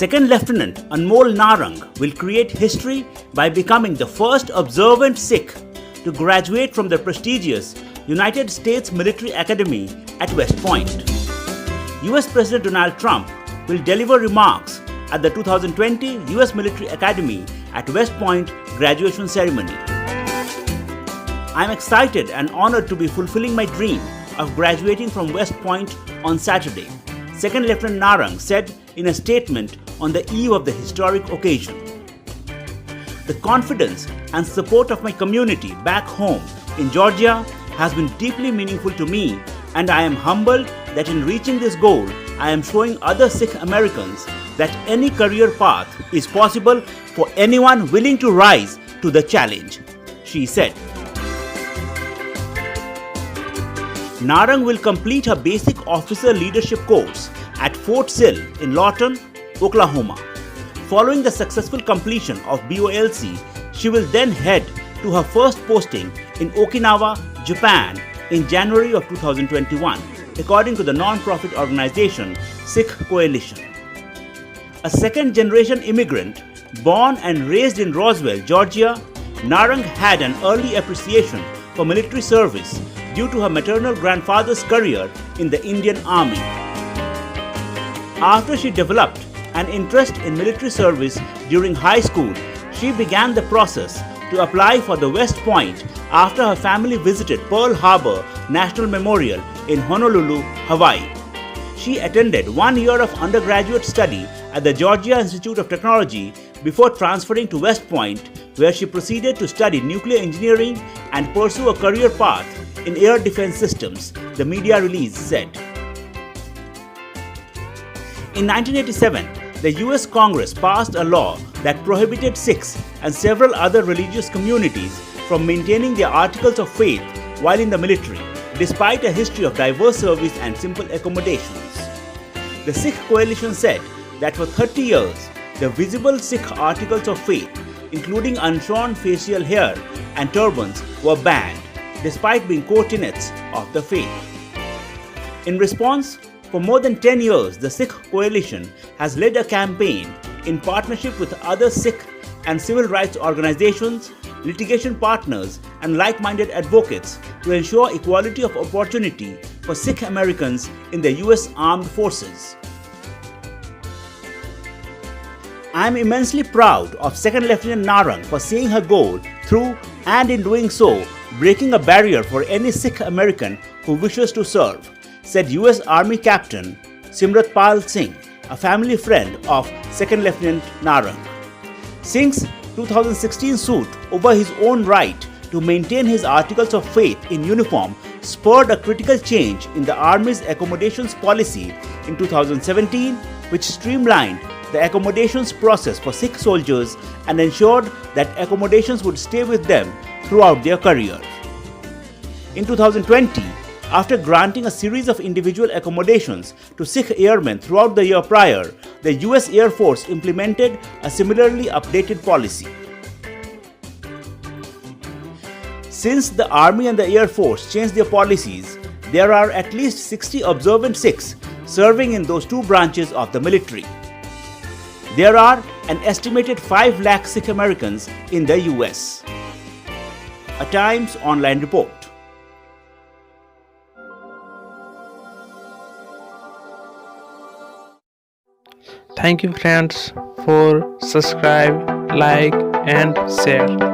Second Lieutenant Anmol Narang will create history by becoming the first observant Sikh to graduate from the prestigious United States Military Academy at West Point. US President Donald Trump will deliver remarks at the 2020 US Military Academy at West Point graduation ceremony. I am excited and honored to be fulfilling my dream of graduating from West Point on Saturday, Second Lieutenant Narang said in a statement on the eve of the historic occasion. The confidence and support of my community back home in Georgia has been deeply meaningful to me, and I am humbled that in reaching this goal, I am showing other Sikh Americans that any career path is possible for anyone willing to rise to the challenge, she said. Narang will complete her basic officer leadership course at Fort Sill in Lawton, Oklahoma. Following the successful completion of BOLC, she will then head to her first posting in Okinawa, Japan in January of 2021, according to the non-profit organization Sikh Coalition. A second-generation immigrant born and raised in Roswell, Georgia, Narang had an early appreciation for military service due to her maternal grandfather's career in the Indian Army. After she developed an interest in military service during high school, she began the process to apply for the West Point after her family visited Pearl Harbor National Memorial in Honolulu, Hawaii. She attended 1 year of undergraduate study at the Georgia Institute of Technology before transferring to West Point, where she proceeded to study nuclear engineering and pursue a career path in air defense systems, the media release said. In 1987, the US Congress passed a law that prohibited Sikhs and several other religious communities from maintaining their articles of faith while in the military, despite a history of diverse service and simple accommodations. The Sikh Coalition said that for 30 years, the visible Sikh articles of faith, including unshorn facial hair and turbans, were banned, despite being core tenets of the faith. In response, for more than 10 years, the Sikh Coalition has led a campaign in partnership with other Sikh and civil rights organizations, litigation partners, and like-minded advocates to ensure equality of opportunity for Sikh Americans in the US Armed Forces. I am immensely proud of Second Lieutenant Narang for seeing her goal through and in doing so, breaking a barrier for any Sikh American who wishes to serve, said US Army Captain Simratpal Singh, a family friend of Second Lieutenant Narang. Singh's 2016 suit over his own right to maintain his articles of faith in uniform spurred a critical change in the Army's accommodations policy in 2017, which streamlined the accommodations process for Sikh soldiers and ensured that accommodations would stay with them throughout their career. In 2020, after granting a series of individual accommodations to Sikh airmen throughout the year prior, the US Air Force implemented a similarly updated policy. Since the Army and the Air Force changed their policies, there are at least 60 observant Sikhs serving in those two branches of the military. There are an estimated 5 lakh Sikh Americans in the US. A Times online report. Thank you friends for subscribe, like and share.